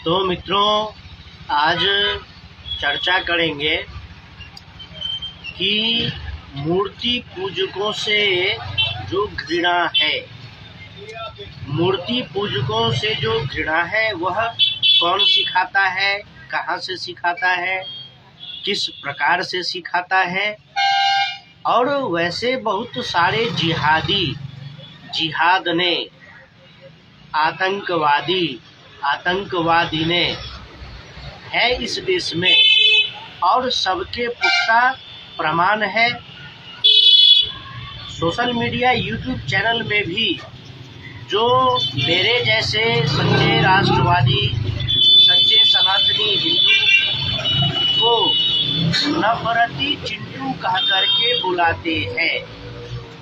तो मित्रों, आज चर्चा करेंगे कि मूर्ति पूजकों से जो घृणा है, मूर्ति पूजकों से जो घृणा है वह कौन सिखाता है, कहाँ से सिखाता है, किस प्रकार से सिखाता है। और वैसे बहुत सारे जिहाद ने, आतंकवादी ने है इस देश में, और सबके पुख्ता प्रमाण है। सोशल मीडिया, यूट्यूब चैनल में भी जो मेरे जैसे सच्चे राष्ट्रवादी, सच्चे सनातनी हिंदू को नफरती चिंटू कह करके बुलाते हैं,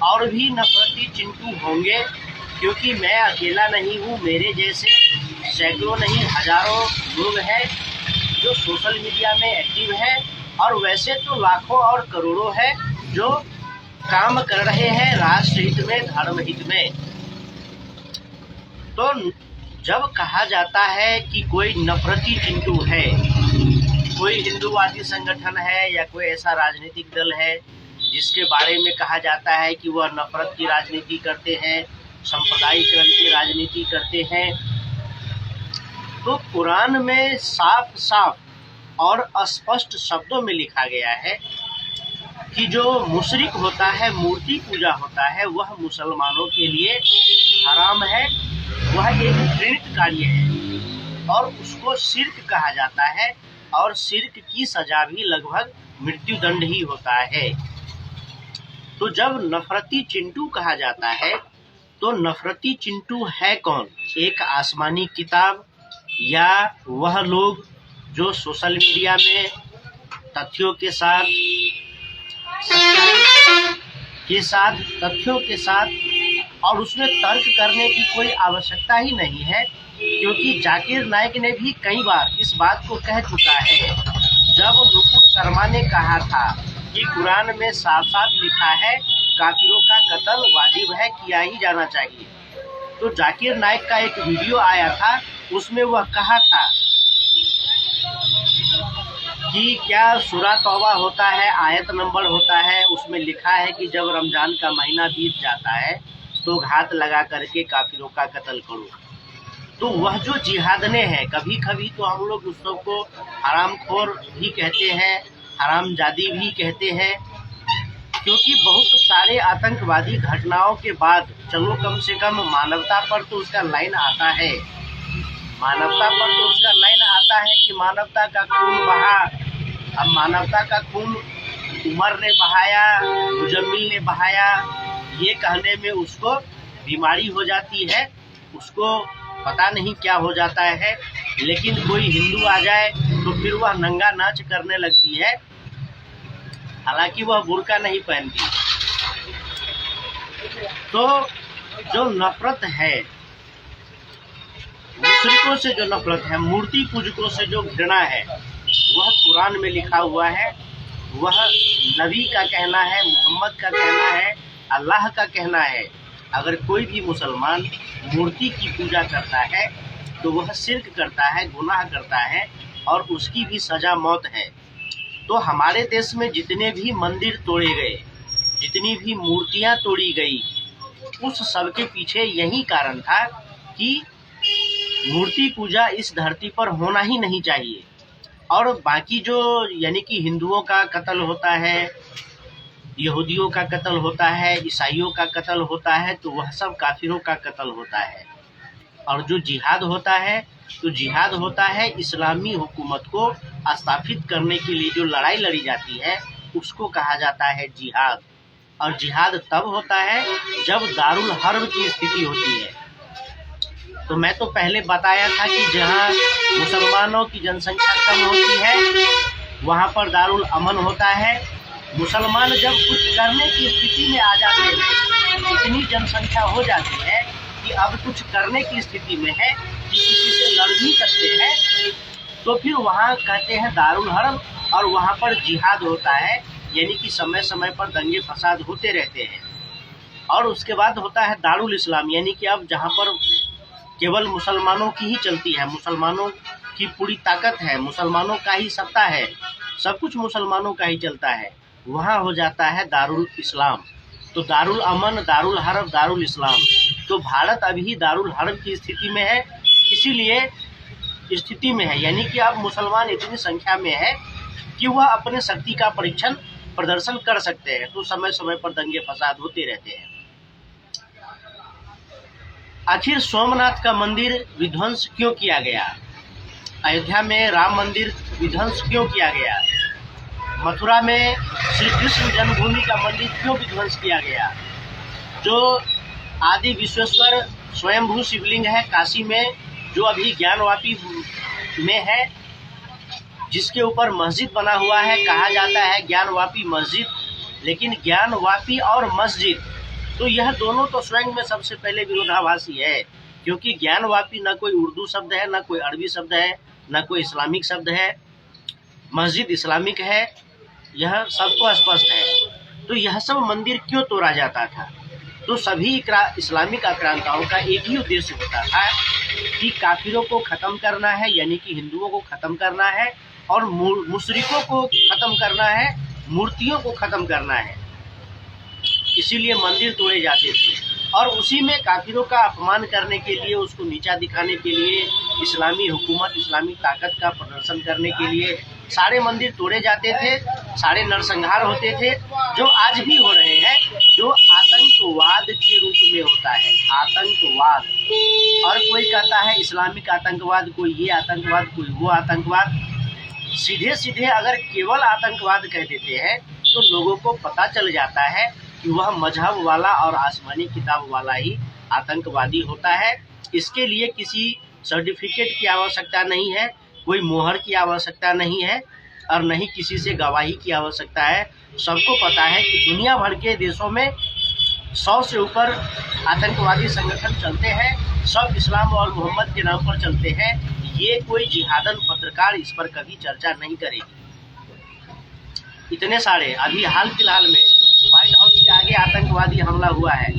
और भी नफरती चिंटू होंगे, क्योंकि मैं अकेला नहीं हूँ। मेरे जैसे सैकड़ों नहीं हजारों लोग हैं जो सोशल मीडिया में एक्टिव है, और वैसे तो लाखों और करोड़ों है जो काम कर रहे हैं राष्ट्र हित में, धर्म हित में। तो जब कहा जाता है कि कोई नफरती चिंटू है, कोई हिंदूवादी संगठन है या कोई ऐसा राजनीतिक दल है जिसके बारे में कहा जाता है कि वह नफरत की राजनीति करते हैं, सांप्रदायिकरण की राजनीति करते हैं, तो कुरान में साफ साफ और स्पष्ट शब्दों में लिखा गया है कि जो मुशरिक होता है, मूर्ति पूजा होता है, वह मुसलमानों के लिए हराम है, वह एक घृणित कार्य है और उसको शिर्क कहा जाता है, और शिर्क की सजा भी लगभग मृत्युदंड ही होता है। तो जब नफरती चिंटू कहा जाता है तो नफरती चिंटू है कौन? एक आसमानी किताब या वह लोग जो सोशल मीडिया में तथ्यों के साथ, तथ्यों के साथ और उसमें तर्क करने की कोई आवश्यकता ही नहीं है, क्योंकि जाकिर नाइक ने भी कई बार इस बात को कह चुका है। जब नुपुर शर्मा ने कहा था कि कुरान में साफ साफ लिखा है काफिरों का कत्ल वाजिब है, किया ही जाना चाहिए, तो जाकिर नाइक का एक वीडियो आया था, उसमें वह कहा था कि क्या सूरा तौबा होता है, आयत नंबर होता है, उसमें लिखा है कि जब रमजान का महीना बीत जाता है तो घात लगा करके काफिरों का कत्ल करो। तो वह जो जिहादने हैं, कभी कभी तो हम लोग उस सबको हरामखोर भी कहते हैं, हरामजादी भी कहते हैं, क्योंकि बहुत सारे आतंकवादी घटनाओं के बाद चलो कम से कम मानवता पर तो उसका लाइन आता है, मानवता पर तो उसका लाइन आता है कि मानवता का खून बहा। अब मानवता का खून उमर ने बहाया, मुजम्मिल ने बहाया, ये कहने में उसको बीमारी हो जाती है, उसको पता नहीं क्या हो जाता है। लेकिन कोई हिंदू आ जाए तो फिर वह नंगा नाच करने लगती है, हालांकि वह बुर्का नहीं पहनती। तो जो नफरत है, मुशरिकों से जो नफरत है, मूर्ति पूजकों से जो घृणा है, वह कुरान में लिखा हुआ है, वह नबी का कहना है, मोहम्मद का कहना है, अल्लाह का कहना है। अगर कोई भी मुसलमान मूर्ति की पूजा करता है तो वह शिर्क करता है, गुनाह करता है, और उसकी भी सजा मौत है। तो हमारे देश में जितने भी मंदिर तोड़े गए, जितनी भी मूर्तियां तोड़ी गई, उस सब के पीछे यही कारण था कि मूर्ति पूजा इस धरती पर होना ही नहीं चाहिए। और बाकी जो यानी कि हिंदुओं का कत्ल होता है, यहूदियों का कत्ल होता है, ईसाइयों का कत्ल होता है, तो वह सब काफिरों का कत्ल होता है। और जो जिहाद होता है, तो जिहाद होता है इस्लामी हुकूमत को स्थापित करने के लिए जो लड़ाई लड़ी जाती है, उसको कहा जाता है जिहाद। और जिहाद तब होता है जब दारुल हर्ब की स्थिति होती है। तो मैं तो पहले बताया था कि जहाँ मुसलमानों की जनसंख्या कम होती है वहाँ पर दारुल अमन होता है। मुसलमान जब कुछ करने की स्थिति में आ जाते हैं, इतनी जनसंख्या हो जाती है कि अब कुछ करने की स्थिति में है कि किसी से लड़ भी सकते हैं, तो फिर वहाँ कहते हैं दारुल हर्ब, और वहाँ पर जिहाद होता है, यानी कि समय समय पर दंगे फसाद होते रहते हैं। और उसके बाद होता है दारुल इस्लाम, यानी कि अब जहाँ पर केवल मुसलमानों की ही चलती है, मुसलमानों की पूरी ताकत है, मुसलमानों का ही सत्ता है, सब कुछ मुसलमानों का ही चलता है, वहाँ हो जाता है दारुल इस्लाम। तो दारुल अमन, दारुल हर्ब, दारुल इस्लाम। तो भारत अभी दारुल हर्ब की स्थिति में है, इसीलिए स्थिति में है, यानी कि अब मुसलमान इतनी संख्या में है कि वह अपने शक्ति का परीक्षण प्रदर्शन कर सकते हैं। तो समय समय पर दंगे फसाद होते रहते हैं। आखिर सोमनाथ का मंदिर विध्वंस क्यों किया गया? अयोध्या में राम मंदिर विध्वंस क्यों किया गया? मथुरा में श्री कृष्ण जन्मभूमि का मंदिर क्यों विध्वंस किया गया? जो आदि विश्वेश्वर स्वयंभू शिवलिंग है काशी में, जो अभी ज्ञानवापी में है, जिसके ऊपर मस्जिद बना हुआ है, कहा जाता है ज्ञानवापी मस्जिद, लेकिन ज्ञानवापी और मस्जिद तो यह दोनों तो स्वयं में सबसे पहले विरोधाभासी है, क्योंकि ज्ञानवापी न कोई उर्दू शब्द है, न कोई अरबी शब्द है, न कोई इस्लामिक शब्द है। मस्जिद इस्लामिक है, यह सबको स्पष्ट है। तो यह सब मंदिर क्यों तोड़ा जाता था? तो सभी इस्लामिक आक्रांताओं का एक ही उद्देश्य होता था कि काफिरों को ख़त्म करना है, यानी कि हिंदुओं को ख़त्म करना है, और मुशरिकों को ख़त्म करना है, मूर्तियों को ख़त्म करना है। इसीलिए मंदिर तोड़े जाते थे, और उसी में काफिरों का अपमान करने के लिए, उसको नीचा दिखाने के लिए, इस्लामी हुकूमत, इस्लामी ताकत का प्रदर्शन करने के लिए सारे मंदिर तोड़े जाते थे, सारे नरसंहार होते थे, जो आज भी हो रहे हैं, जो आतंकवाद के रूप में होता है। आतंकवाद, और कोई कहता है इस्लामिक आतंकवाद, कोई ये आतंकवाद, कोई वो आतंकवाद। सीधे सीधे अगर केवल आतंकवाद कह देते हैं तो लोगों को पता चल जाता है कि वह मजहब वाला और आसमानी किताब वाला ही आतंकवादी होता है। इसके लिए किसी सर्टिफिकेट की आवश्यकता नहीं है, कोई मोहर की आवश्यकता नहीं है, और नहीं किसी से गवाही की आवश्यकता है। सबको पता है कि दुनिया भर के देशों में 100 से ऊपर आतंकवादी संगठन चलते हैं, सब इस्लाम और मोहम्मद के नाम पर चलते हैं। ये कोई जिहादन पत्रकार इस पर कभी चर्चा नहीं करेगी। इतने सारे अभी हाल फिलहाल में व्हाइट हाउस के आगे आतंकवादी हमला हुआ है।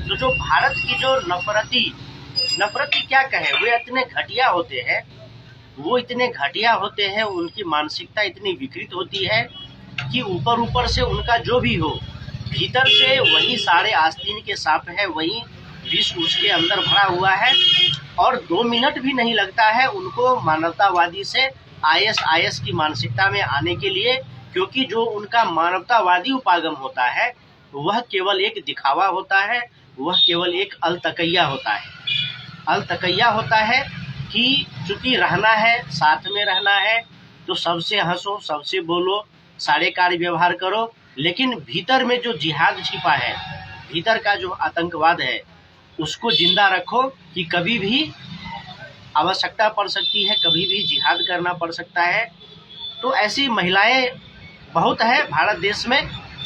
तो जो भारत की जो नफरती क्या कहे, वे इतने घटिया होते हैं, वो इतने घटिया होते हैं, उनकी मानसिकता इतनी विकृत होती है कि ऊपर ऊपर से उनका जो भी हो, भीतर से वही सारे आस्तीन के सांप है, वही विष उसके अंदर भरा हुआ है, और 2 मिनट भी नहीं लगता है उनको मानवतावादी से आईएस की मानसिकता में आने के लिए, क्योंकि जो उनका मानवतावादी उपागम होता है वह केवल एक दिखावा होता है, वह केवल एक अलतकैया होता है। अलतकैया होता है कि चूंकि रहना है, साथ में रहना है, तो सबसे हंसो, सबसे बोलो, सारे कार्य व्यवहार करो, लेकिन भीतर में जो जिहाद छिपा है, भीतर का जो आतंकवाद है, उसको जिंदा रखो कि कभी भी आवश्यकता पड़ सकती है, कभी भी जिहाद करना पड़ सकता है। तो ऐसी महिलाएं बहुत है भारत देश में,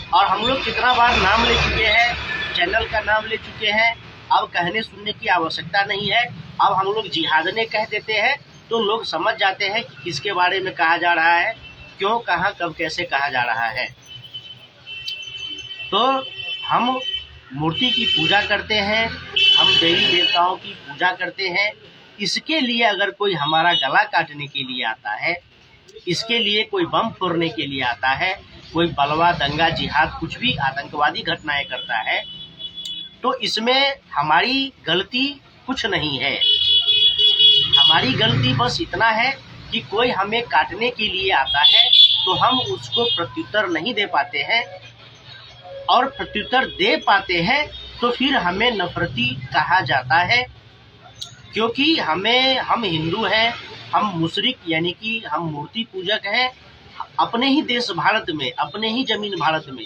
और हम लोग कितना बार नाम ले चुके हैं, चैनल का नाम ले चुके हैं। अब कहने सुनने की आवश्यकता नहीं है, अब हम लोग जिहादने कह देते हैं तो लोग समझ जाते हैं कि किसके बारे में कहा जा रहा है, क्यों, कहाँ, कब, कैसे कहा जा रहा है। तो हम मूर्ति की पूजा करते हैं, हम देवी देवताओं की पूजा करते हैं। इसके लिए अगर कोई हमारा गला काटने के लिए आता है, इसके लिए कोई बम फोड़ने के लिए आता है, कोई बलवा, दंगा, जिहाद, कुछ भी आतंकवादी घटनाएं करता है, तो इसमें हमारी गलती कुछ नहीं है। हमारी गलती बस इतना है कि कोई हमें काटने के लिए आता है तो हम उसको प्रत्युत्तर नहीं दे पाते हैं, और प्रत्युत्तर दे पाते हैं तो फिर हमें नफरती कहा जाता है, क्योंकि हम हिंदू हैं, हम मुशरिक यानी कि हम मूर्ति पूजक हैं। अपने ही देश भारत में, अपने ही जमीन भारत में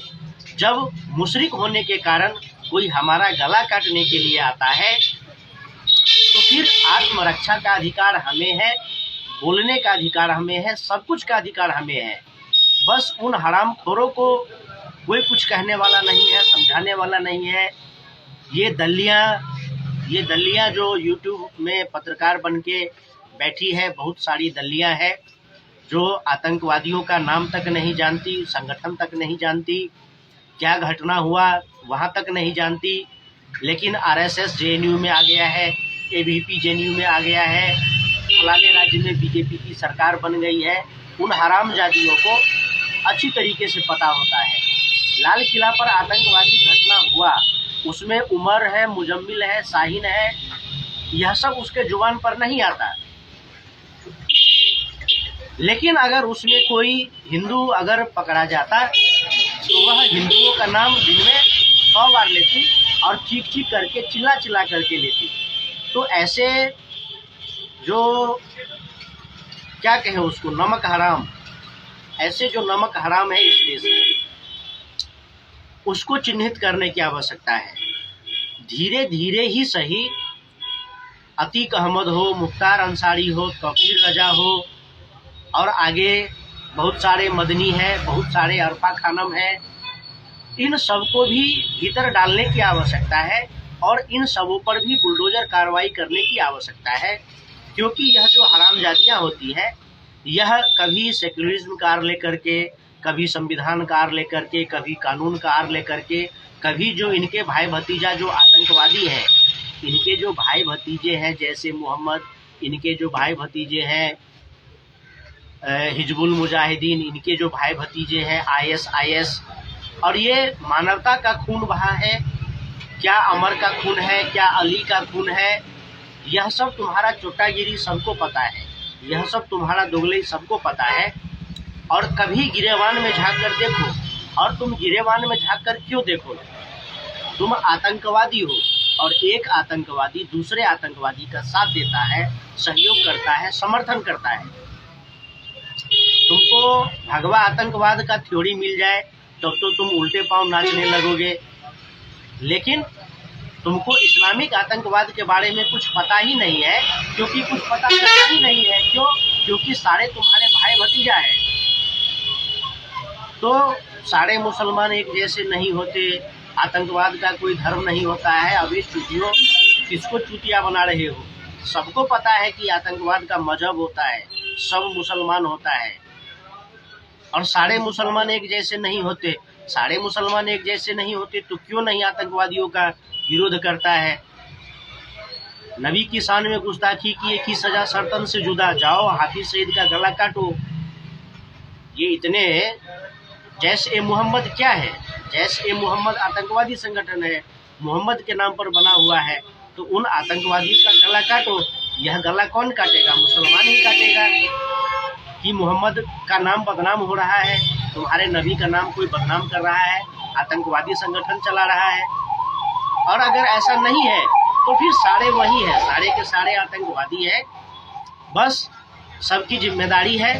जब मुशरिक होने के कारण कोई हमारा गला काटने के लिए आता है, तो फिर आत्मरक्षा का अधिकार हमें है, बोलने का अधिकार हमें है, सब कुछ का अधिकार हमें है। बस उन हरामखोरों को कोई कुछ कहने वाला नहीं है, समझाने वाला नहीं है। ये दलियाँ जो यूट्यूब में पत्रकार बन के बैठी है, बहुत सारी दलियाँ हैं जो आतंकवादियों का नाम तक नहीं जानती, संगठन तक नहीं जानती, क्या घटना हुआ वहाँ तक नहीं जानती, लेकिन आरएसएस जेएनयू में आ गया है, एबीवीपी जेएनयू में आ गया है, फलाने राज्य में बीजेपी की सरकार बन गई है, उन हरामजादियों को अच्छी तरीके से पता होता है। लाल किला पर आतंकवादी घटना हुआ, उसमें उमर है, मुजम्मिल है, शाहीन है, यह सब उसके जुबान पर नहीं आता। लेकिन अगर उसमें कोई हिंदू अगर पकड़ा जाता तो वह हिंदुओं का नाम दिन में 100 बार लेती और चीख चीख करके, चिल्ला चिल्ला करके लेती। तो ऐसे जो क्या कहें उसको, नमक हराम, ऐसे जो नमक हराम है इस देश में, उसको चिन्हित करने की आवश्यकता है। धीरे धीरे ही सही, अतीक अहमद हो, मुख्तार अंसारी हो, तौकीर रजा हो, और आगे बहुत सारे मदनी हैं, बहुत सारे अरफा खानम हैं, इन सबको भी भीतर डालने की आवश्यकता है और इन सबों पर भी बुलडोजर कार्रवाई करने की आवश्यकता है। क्योंकि यह जो हरामजादियाँ होती हैं, यह कभी सेक्युलरिज्म कार लेकर के, कभी संविधान कार लेकर के, कभी कानून कार लेकर के, कभी जो इनके भाई भतीजा जो आतंकवादी हैं, इनके जो भाई भतीजे हैं जैसे मोहम्मद, इनके जो भाई भतीजे हैं हिजबुल मुजाहिदीन, इनके जो भाई भतीजे हैं ISIS, और ये मानवता का खून बहा है। क्या अमर का खून है, क्या अली का खून है, यह सब तुम्हारा चोटागिरी सबको पता है, यह सब तुम्हारा दोगलई सबको पता है। और कभी गिरेबान में झांक कर देखो, और तुम गिरेबान में झांक कर क्यों देखो? तुम आतंकवादी हो और एक आतंकवादी दूसरे आतंकवादी का साथ देता है, सहयोग करता है, समर्थन करता है। तुमको भगवा आतंकवाद का थ्योरी मिल जाए तब तो तुम उल्टे पांव नाचने लगोगे, लेकिन तुमको इस्लामिक आतंकवाद के बारे में कुछ पता ही नहीं है, क्योंकि कुछ पता करना ही नहीं है। क्यों? क्योंकि सारे तुम्हारे भाई भतीजा हैं। तो सारे मुसलमान एक जैसे नहीं होते, आतंकवाद का कोई धर्म नहीं होता है। अभी चूतियों, किसको चूतिया बना रहे हो? सबको पता है कि आतंकवाद का मजहब होता है, सब मुसलमान होता है, और सारे मुसलमान एक जैसे नहीं होते। सारे मुसलमान एक जैसे नहीं होते तो क्यों नहीं आतंकवादियों का विरोध करता है? नबी की शान में गुस्ताखी की एक ही सजा सर्तन से जुदा, जाओ हाफिज सईद का गला काटो। ये इतने, जैश-ए-मोहम्मद क्या है? जैश-ए-मोहम्मद आतंकवादी संगठन है, मोहम्मद के नाम पर बना हुआ है। तो उन आतंकवादियों का गला काटो। यह गला कौन काटेगा? मुसलमान ही काटेगा। कि मोहम्मद का नाम बदनाम हो रहा है, तुम्हारे नबी का नाम कोई बदनाम कर रहा है, आतंकवादी संगठन चला रहा है। और अगर ऐसा नहीं है तो फिर सारे वही है, सारे के सारे आतंकवादी है। बस सबकी जिम्मेदारी है,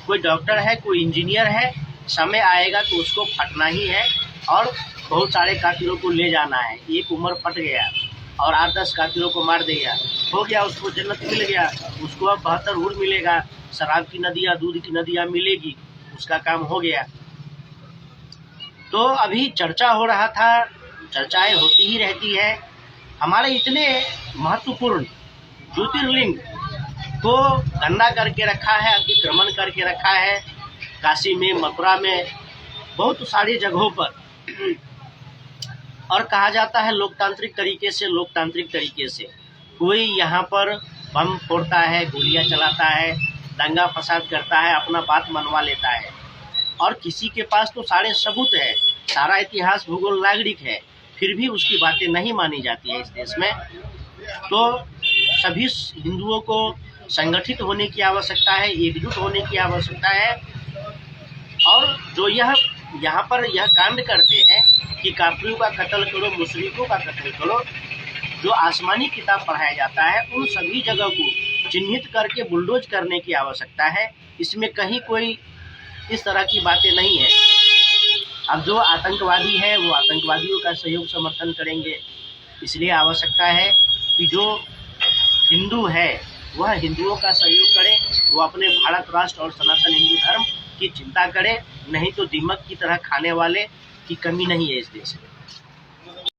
कोई डॉक्टर है, कोई इंजीनियर है, समय आएगा तो उसको फटना ही है और बहुत सारे कातिलों को ले जाना है। एक उम्र फट गया और 8-10 कातिलों को मार दिया, हो गया, उसको जन्नत मिल गया, उसको अब 72 हूर मिलेगा, शराब की नदियाँ, दूध की नदियाँ मिलेगी, उसका काम हो गया। तो अभी चर्चा हो रहा था, चर्चाएं होती ही रहती है। हमारे इतने महत्वपूर्ण ज्योतिर्लिंग को गंदा करके रखा है, अतिक्रमण करके रखा है, काशी में, मथुरा में, बहुत सारी जगहों पर। और कहा जाता है लोकतांत्रिक तरीके से कोई यहाँ पर बम फोड़ता है, गोलियां चलाता है, दंगा फसाद करता है, अपना बात मनवा लेता है। और किसी के पास तो सारे सबूत है, सारा इतिहास भूगोल नागरिक है, फिर भी उसकी बातें नहीं मानी जाती है इस देश में। तो सभी हिंदुओं को संगठित होने की आवश्यकता है, एकजुट होने की आवश्यकता है। और जो यहाँ पर यह कांड करते हैं कि काफिरों का कत्ल करो, मुशरिकों का कत्ल करो, जो आसमानी किताब पढ़ाया जाता है, उन सभी जगह को चिन्हित करके बुलडोज करने की आवश्यकता है। इसमें कहीं कोई इस तरह की बातें नहीं है। अब जो आतंकवादी है वो आतंकवादियों का सहयोग समर्थन करेंगे, इसलिए आवश्यकता है कि जो हिंदू है वह हिंदुओं का सहयोग करे, वो अपने भारत राष्ट्र और सनातन हिंदू धर्म की चिंता करे, नहीं तो दीमक की तरह खाने वाले की कमी नहीं है इस देश में।